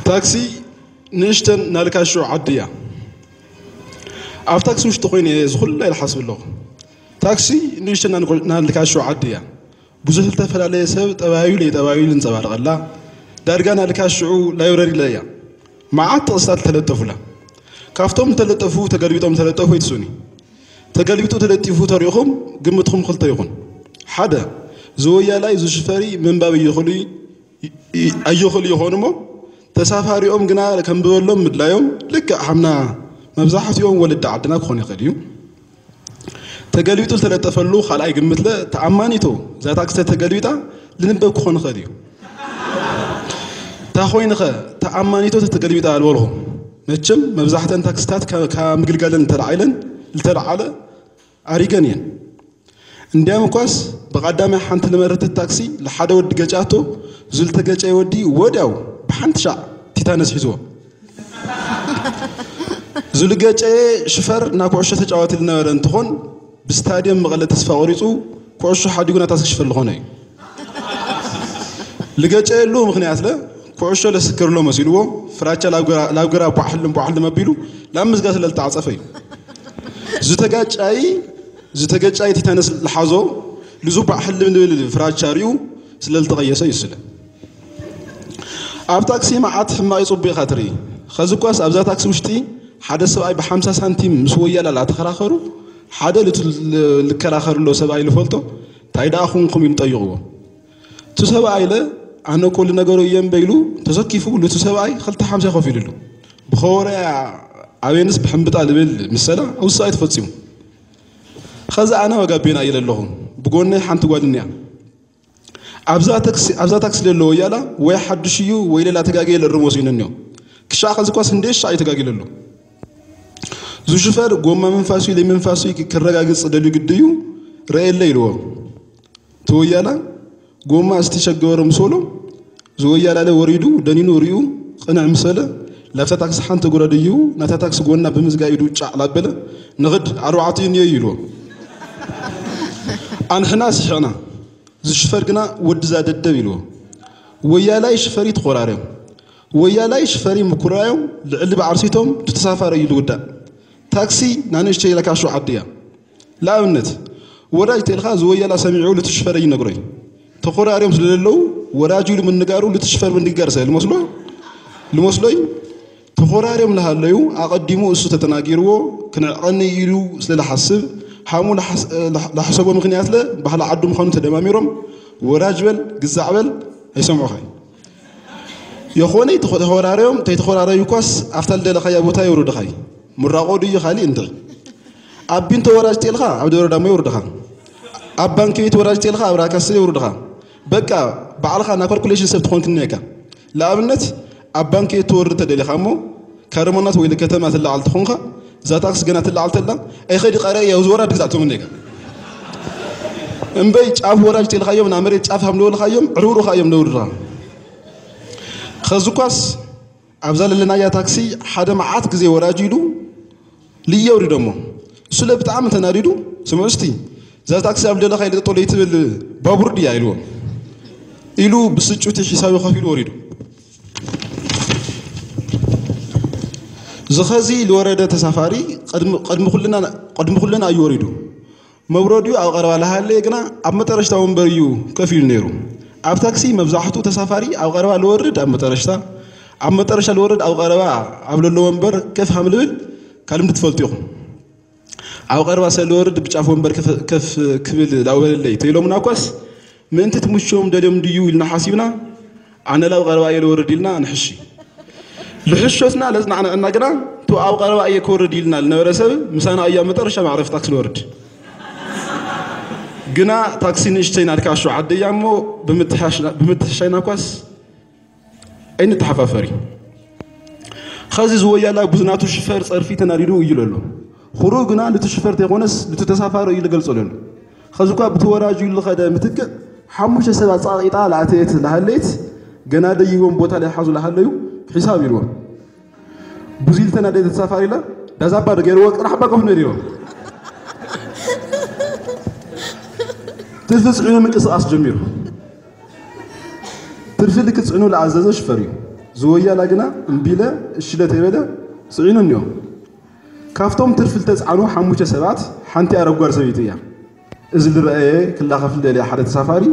تاكسي نشتن نالكاشو عديا أف تاكسي وش تقولين يزخل لا الحسب الله تاكسي نشتن نالكاشو عديا بزهل تفعل عليه سبب تبايل نصبر غلا دارجان نالكاشو لا يوري ليا ما عاد تصل تلتفلا كافتهم تلتفو تقريبتهم تلتفو يتسوني تقلبتو تلتفو تاريخهم قمتهم خلطة يخون حدا زويا لا يزوج فري من باب يخلي أيخلي يخونمو تسافر يوم جنا كم بقولهم مدلا يوم لك حمنا مبزحة يوم ولد عدنا كوني خديو تقلبتو تلتفلو خلاص قمت له تعمانيتو ذات أكثر تقلبتا لنبقى كون خديو تأخوين خا تعمانيتو تقلبتا على الورهم نجم مبزحة تاكستات كمقل قالن ترعاله أريجانيا عندما كواس بقدام حنت لمرت التاكسي لحد ود جاته زلت جاي ودي وداو بحنت شع تيتانس حزوه زلت جاي شفر ناكوش تجاوت لنا رنتخون بستاديوم مغلة تسفاوريتو كوش حد يقول نتاسك شفر الغناي لجاي له مغنيات له كوش له سكر له مسيلوه فراتش لاوجرا بوحل ما بيلو لامس جات للتعاطفي زتجاج أي تتنس الحظو لزوب حل من الفراشاريو سلل تغيسه يسله. أب تاكسي ما عاد ما يصب بخاطري خزقواس أبزا تاكسي وشتي حدا سبعي ب5 سنتيم مسوية لا تخراخرو حدا للكراخر له سبعي لفولتو تايدا أخونكم ينطيقوا تسبعي له أنا كل نجارو يم بيلو تزكيفو لو تسبعي خلت 5 خفيف له بخورة عوينس بحمبت على بال مسألة أو السايت فتسيم خذ أنا وجابينا إلى اللهم بقولنا حنت قادنيا أبزا تاكس للو يلا واحد شيو ويلا لا تجاجي للرموسين اليوم كشاخ خذ كواس هندش شاي تجاجي للو زو شفر قوم من فاسي لي من فاسي كرجاجي صدلو قديو رأي الليلو تو يلا قوم استشجع رمسولو زو يلا له وريدو دنينو ريو قناع مسألة لفت تاكس حنت قراديو نتا تاكس قولنا بمزجا يدو على بلا نغد أروعتين ييلو أنا حناس حنا زش فرقنا ود زاد الدبيلو ويا لا يشفري تقرارهم ويا لا يشفري مكرايهم اللي بعرسيتهم تتسافر يلودا تاكسي نانش تي لك شو عديا لا منت وراج تلخاز ويا لا سمعوا لتشفري نقري تقرارهم زللو وراجوا من نقارو لتشفر من نقارسه المسلوي تقرارهم لها الليو أقدموا السوت تناقيرو كنا عني يلو سل حسب حامول لحسبوا مغنيات له بحال عدو مخانو تدماميرهم وراجبل قزعبل يسمعوا خاي يخوني تخوراريهم تيتخوراريو كاس افتل دل خيا بوتا يورد خاي مراقو دي خالي انت ابين توراج تلخا عبد الرحمن دامو يورد خا ابانكي توراج تلخا ابراكاس يورد خا بقى بعلخا ناكالكوليشن سب تكون كنيكا لابنت ابانكي تورد تدلي خامو كرمونات ويل كتما تلعل تخونخا زاتاكس جنا تلعل تلا اي خدي قرايه وزورا دغزاتو منيكا امبي صاف وراج تلخايوم نامري صاف حملو لخايوم عرورو خايوم نورا خزوكاس ابزال لنا يا تاكسي حدا معات غزي وراجيدو ليوري دمو سله بتعام تناريدو سمعستي زات تاكسي ابدل خايل طوليت بابور دي يايلو يلو بسچوتي حسابي خفيل وريدو زخزي الورده تسافري قدم كلنا ايوريدو مبرديو او قربا لها ليغنا اب مترشتا ومبريو كفيل نيرو اب تاكسي مبزحتو تسافري او قربا لورد اب مترشا لورد او قربا اب لو ومبر كيف حملل كلم تفلطيو او قربا سلورد بچاف ومبر كف كبل لاول لي تيلومنا كوس من تتمشوم دلم ديو لنا حاسبنا انا لو قربا يلورد لنا نحشي لحشوتنا لازم عنا قرا تو او قربا يكورد لنا لنورسب مسانا ايام مترشا معرف تاكسي لورد جنا تاكسي نشتينا الكاشو عدي يامو بمتحشينا كواس أين تحفافري خازي زويا لا بزناتو شفر صرفي تناريدو يلولو خروجنا لتشفر تيغونس لتتسافروا يلقلصوا له خازوكا بتوراجو لخدا متك حموش سبع صاقيطا لعتيت لهليت جنا ديوم بوتا لي حازو لهليو حساب يلو بوزيلتنا دي تسافري لا دازابا دغير وقت راح باكو نديرو تلفص عينو من قصاص جميل ترفلك تصعنو العزازه شفريو زويا لاجنا مبيلة الشلة تبلا سعينو اليوم كافتهم ترفل تزعنو حموشة سبات حنتي أرب قار سويتيا إذا الرأي كلها خفل دليل حد سفاري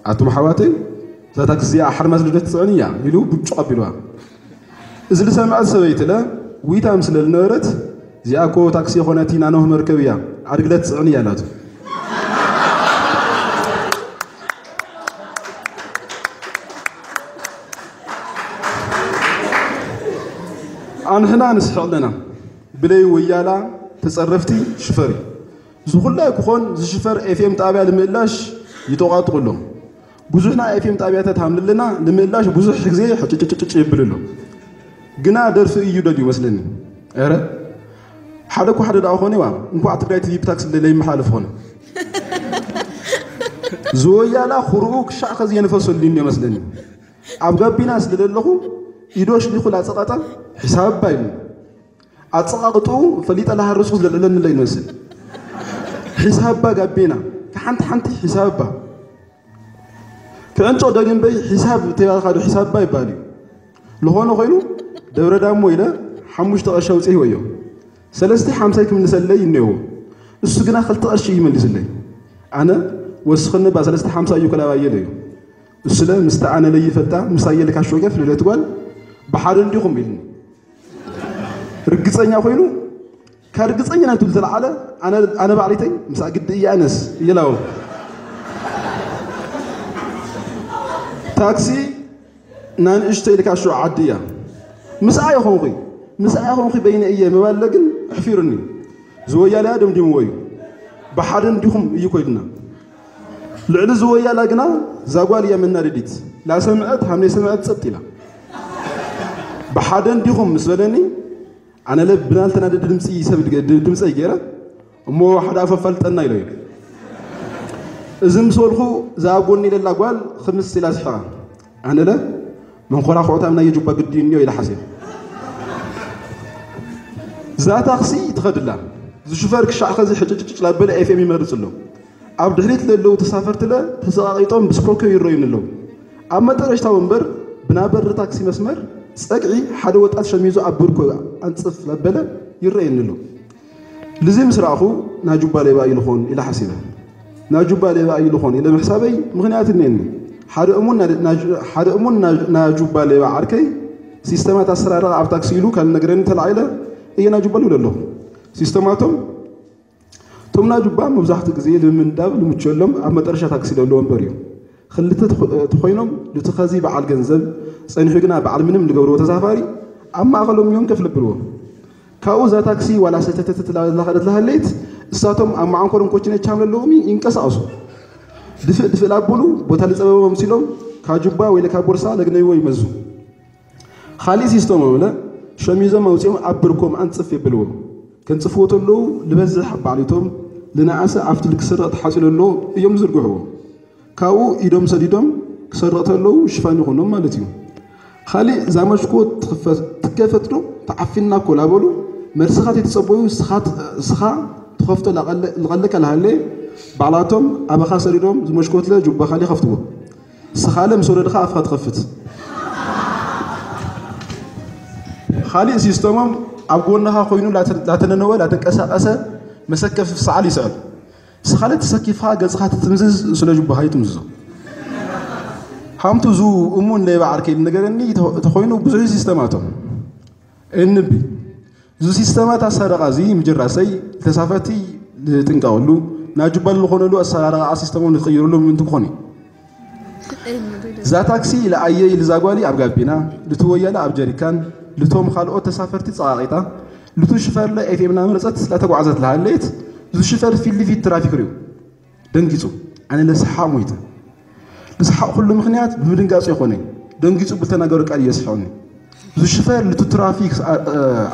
عتم حواتي ذاتك زيا حرمز لدت صعنية يلو بتشقب بلوا إذا لسمع سويت له ويتا مثل النورت زيا كو تاكسي خونتي نانو مركبيا عرقلت صعنية لاتو أنا هنا نسحق لنا بلاي ويالا تصرفتي شفري زغلا كون زشفر FM تابع لملاش يتوقعت كله بزحنا FM تابع تتعامل لنا لملاش بزح زي حتى يبلله جنا درس يودي مثلاً أرى حدك وحد دعوني وا نكو أتبعت لي بتاكس اللي محالف هون زويالا خروج شاخذ ينفصل الدنيا مثلاً أبغى بيناس لله يدوش ليخل أتسقطه حساب باين أتسقطه فليت الله الرسول لله لا ينزل حساب بقى بينا كحنت حساب بقى كأنت دايم بي حساب تبغى خارج حساب باي بالي لهون غيره دورة دام ويلا حموش تغشوا تيه وياه سلستي حمسك من سلة ينهو السجنة خلت أشي من سلة أنا وسخنا بس سلستي حمسة يكلا وياه السلة مستعانة لي فتاة مسايل لك عشوائي في الرتوال بحال عندكم بيلني رجعتني أخوينو كرجعتني أنا تقول على أنا بعريتي مساجد يانس يلاو تاكسي نان اشتري لك عشو عادية مسايا خونقي بين أيام واللجن حفيرني زويا لا دم دموي بحال عندكم يكويدنا لعل زويا لجنا زاقوال يمنا رديت لا سمعت همني سمعت سبتيلا بحادن ديهم مسولني أنا لبنالتنا دمسي يسبب دمسي جرا مو واحد أففلت أنا يلوي زم سولخو زابوني للأقوال 5 سلاس حا أنا لا من خلا خواتها من يجوب قديني إلى حسين زات أخسي تخد لا زشوفرك شعخ زي حجج لا بلا FM يمرس له عبد الحليت له تسافرت له تساقيتهم بسبوكو يروين له أما ترى تاونبر بنابر تاكسي مسمر سأقعي حدا وطأت شميزو عبركو أنصف لبلا يرين له لزي مسرعخو ناجوب بالي بقى يلخون إلى حسيبه ناجوب بالي بقى يلخون إلى محسابي مغنيات النين حدا أمون ناجوب بالي بقى عركي سيستمات أسرار عب تاكسيلو كان نقرين تلعيلة إيه ناجوب بالي ولا له سيستماتهم توم ناجوب بقى مبزحت زي من داب المتشلم أما ترشا تاكسي لو انبريو خليت تخوينهم لتخازي بعال جنزل سنحقنا بعال منهم لجورو تسافري أما أغلب يوم كيف لبلوه كأوزا تاكسي ولا ستة لها الليت الساتهم أما عنكرهم كوتشين تشامل لهمي إنكاس أصو دفع لابولو بطل سبب ممسلهم كاجوبا ولا كابورسا لجنة يمزو خالي سيستم ولا شميزة موسيهم أبركم أنت صفي بلوه كنت صفوت له لبزح بعليتهم لنعسى عفت الكسر تحصل له يوم زرقوه كاو إدم سديدم كسرت له شفاني خنوم مالتيو خالي زامشكو تكفتلو تعفينا كولا بولو مرسخات يتصبوا سخا تخفتو لغلك الهالي بعلاتهم أبخا سديدم زمشكوت له جب خالي خفتوه سخالة مسورة خا أفخا تخفت خالي سيستمم أبغونها خوينو لا تننوى لا تنكسر مسكف في سعالي سأل سخالة تسكيفها قصخات تمزز سلجوا بهاي تمززو حامتو زو أمون لي بعركي النجارني تخوينو بزوج سيستماتهم النبي زو سيستمات السرقة زي مجرسي تسافتي تنقولو ناجبال لخونلو السرقة سيستمون يخيرولو من تخوني زاتاكسي لأيي لزاقوالي أبقابينا لتويا لأبجريكان لتوم خالقو تسافرتي صاغيطة لتو شفر لا FM نامرصت لا تقعزت لها الليت زو شفر في اللي في الترافيك ريو دنقيصو أنا لسحا مويت لسحا كل مخنيات بمدنقاصو يخوني دنقيصو بتناغر قال يسحوني زو شفر لتو ترافيك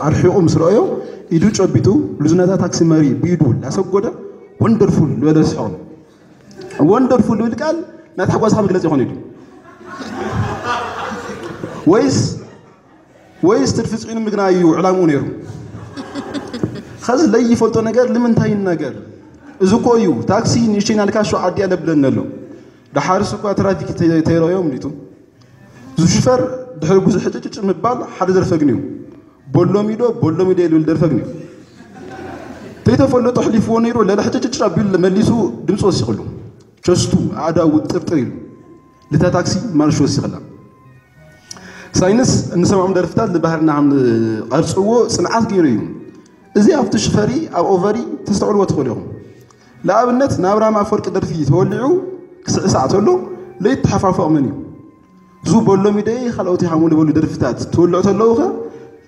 ارحيقو مسرأيو يدو ጨቢጡ لزناتا تاكسي ماري بيدو لاسغودا وندرفول لولسحون وندرفول بالقال ناتحقوا صاحب ግለጽ يخوني ويس ترفصين مغنايو علامو نيرو خاز لي يفلطو ነገር لمنتاي ነገር ازكويو تاكسي نيشينال كاشو عدي على بلنلو دحارس كو ترافيك تيرويوم ليتو زو شفر دحر جوز حتى مبال حد درفقنيو بولو ميدو يلول درفقنيو تيتفلو تحليفو نيرو لا حتى تشربيل مليسو دمص وسيخلو شستو عدا وطرطريل لتا تاكسي مارشو وسيخلا ساينس نسمع درفتات لبهرنا عم قرصو صنعات غيريو ازي افت شفري او اوفري تستعلوا تخليهم لابنت نابرا ما فرق درفي تولعو كسع ساعه له ليت تحفافق منيو زو بولو ميدي خلوتي حمول بولو درفتات تولعو تلوخه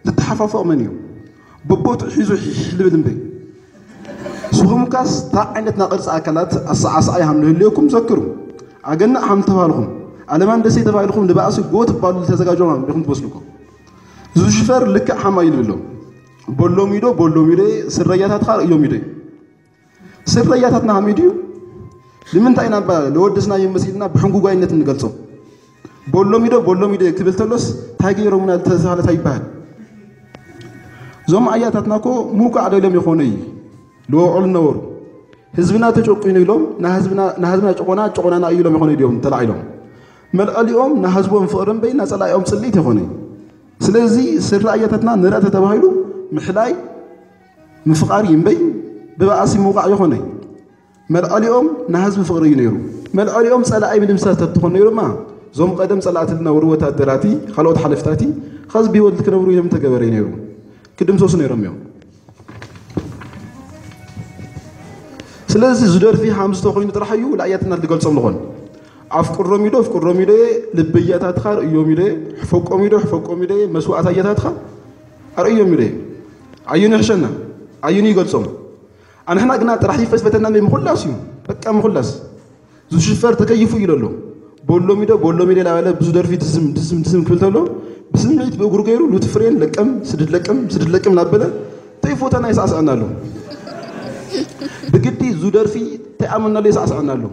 لتحفافق منيو ببوت حيزو لبدنبي سوهم كاس تا عينتنا قرص اكلات الساعه هم لكم ذكروا اجنا هم تبالكم على ما ندسي تبالكم لباسو غوت بالو تزغاجو بكم تبسلكم زو شفر لك حمايل بلو بولو ميدي سرياتات خار يوميدي سرياتاتنا ميديو لمن تاينا با لودسنا يمسيلنا بحنغو غاينت نغلصو بولو ميدي كبلتلوس تاغيرو من التزاله تايبال زوم اياتاتناكو موكا عدلم يخوني لو عل نور حزبنا تشقين يلوم نا حزبنا چقونا نا يلوم يخوني ديوم تلاعيلوم ملاليوم نا حزبهم فقرن بين صلايوم صليت يخوني سلازي سر اياتاتنا نرات تباهيلو محلاي مفقاري ينبي بباسي موقع يخوني ملاليوم نا حزب فقر ينيرو ملاليوم صلاي بدمسات تخون يرو ما زوم قدم صلاتنا وروتا دراتي خلوت حلفتاتي خاص بيولد كنورو يم تغبر ينيرو كدم سوس نيرميو سلازي زدر في حمز تخوين ترحيو لاياتنا اللي قلصم لغون افكر روميدو لبياتات خار يوميدي فوق ميدي مسوعات اياتات خار اريو ميدي عيوني حشنا عيوني قلصم انا هنا قنا ترحي فسبتنا مخلص يوم بقى مخلص زو شفر تكيفو يلولو بولو ميدي لا بزو در في تسم كلتلو بسمعيت بغرو غيرو لو تفرين لقم سدد لقم نابله تيفوتنا يساسعنالو بقدي زودر في تأملنا ليس أسعنالو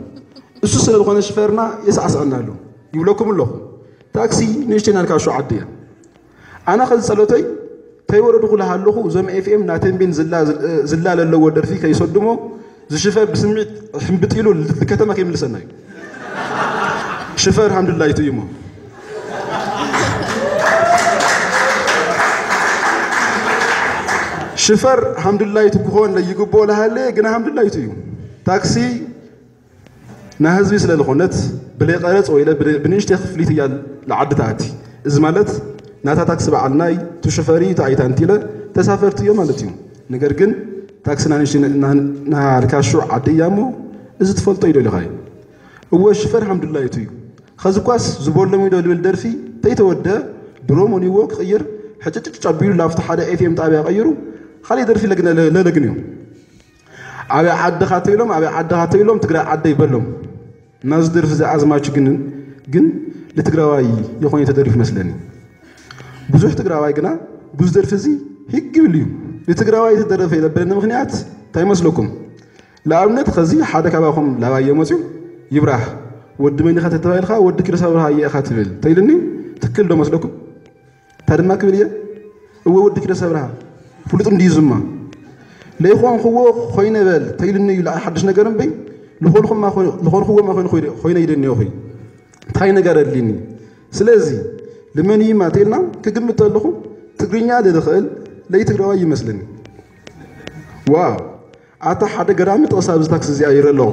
السوسة اللي خلنا شفرنا يسأسعنالو يقولكم الله تاكسي نشتنا الكاشو عديا أنا خذ سلوتي تيورو دخولها اللخو زم FM ناتين بين زلال اللي ودر فيه كي يصدمو زي شفر بسمعت حنبتيلو الكتمة كيم لسناي شفر الحمد لله يتيمو شفر الحمد لله يتكون لا يقبوا لها ليه جنا الحمد لله يتيو تاكسي نهزبي سلا الخونت بلي قرص ويلا بنشتي خفليت يال لعدتاتي ازمالت ناتا تاكسي بعلناي تشفري تايت انتيله تسافرت يوم مالتيو نغير جن تاكسي نانشي نا ركاشو عديامو از تفلطو يدو لهاي هو شفر الحمد لله يتيو خزكواس زبول لميدو للدرفي تيتودا دروموني وك غير حتى تشابيلو لافتح حدا FM طابع غيرو خلي درفي لقنا لا لقنيو أبي عد خاتيلهم تقرأ عد يبلهم ناس درف زي أزمات جن لتقرأ يخوني تدريف مثلني بزوج تقرأ جنا بز درف زي هيك قبليو لتقرأ يتدرف إذا بلنا مغنيات تايمس لكم لا أبنت خزي حدا كباهم لا يموتوا يبرح ود مني خات تبايل خا ود كده صبرها هي خاتبل تيلني تكل دو مسلكم ترى كبليه هو ود كده صبرها فلتم دي زما لا يخون خو خوينا بال تيلني لا حدش نغرم بي لخون ما خوينا يدني خوي تاي نغر ليني سلازي لمن يما تيلنا كغمت لكم تغرينيا دخل لا يتغراوا يመስلني واو اتا حدا غرامي توساب تاكس زي ايرلو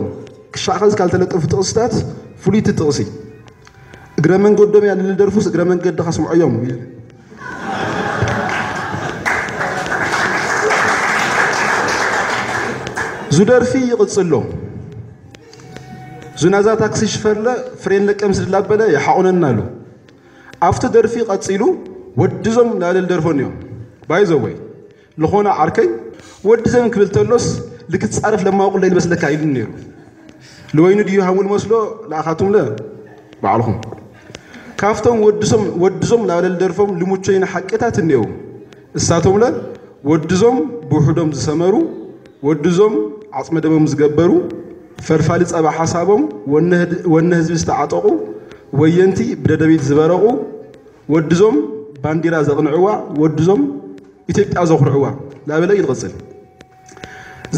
كشاخز كالتلطف توستات فليت توسي غرمن قدام يا للدرفوس غرمن قد خصم عيوم زودر في يقصلو زنازا تاكسي شفرله فرين لقم سدلابله يحقوننا له افته درفي قصيلو ودزم لال درفونيو بايزوي لخونا عركي ودزم كبلتلوس لكتصرف لما اقول لي بس لك عيد نيرو لوين ديو حمول مسلو لاخاتم له بعلهم كافتم ودزم لال درفوم لموچين حقيقات نيو اساتم له ودزم بوحدم زسمرو ودزم عصم دمم زغبرو فرفالي صبا حسابهم ونه حزب استعاطقو وينتي بددبيت زبرقو ودزم بانديرا زقنعوا ودزم ኢትዮጵያ ዘخرعوا لا بلا يتغسل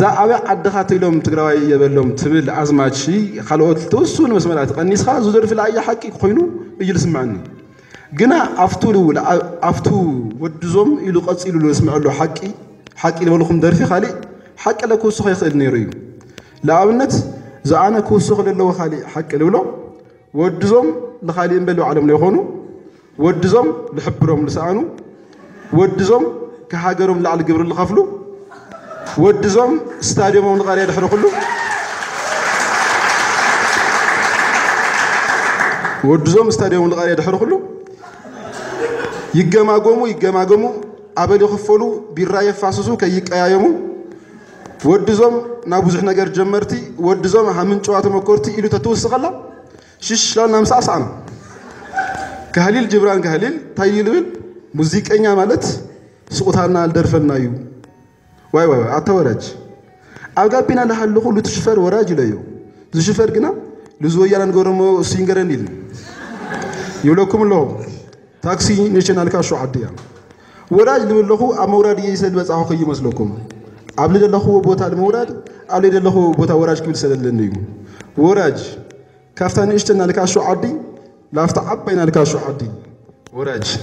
ዛ አበ አደኻተሎም ትግራዋይ የበሎም ትብል አዝማቺ خلوت توسون መስመራት ቀኒስኻ ዝደርፍ ላይ ሐቂ ኮይኑ እይልስማኒ جنا أفتو ودزوم إلو قصيل لو اسمع له حقي اللي بقولكم درفي خالي حق له كوسخ يخيل نيريو لا أبنت زعنا كوسخ لله خالي حق له ودزوم لخالي ينبلوا علم ليخونو ودزوم لحبرهم لسانو ودزوم كهاجرهم لعل جبر اللي خفلو ودزوم ستاديوم من غير يدحروا كله ودزوم ستاديوم من غير يدحروا كله يجمعوا أبل يخفلوا بالرأي فاسسو كي يقايموا ودزوم نابوزح نجار جمرتي ودزوم همن شوات مكورتي إلو تتوس غلا شش لا نمس أصعنا كهليل جبران كهليل تايلبل موزيك أنيا مالت سقطنا الدرفنا يو واي أتوراج أوجا بينا لحلو خلو تشفر وراج ليو تشفر كنا لزوجي لانغورمو سينغرانيل يولكم الله تاكسي نيشنال كاشو عديا وراج لملخو أموراد يسد بس أخو خي مسلكم قبل اللخو بوتا الموراد قبل اللخو بوتا وراج كبير سد للنيو وراج كافتان اشتنا لكاشو عدي لا افتعب بين لكاشو عدي وراج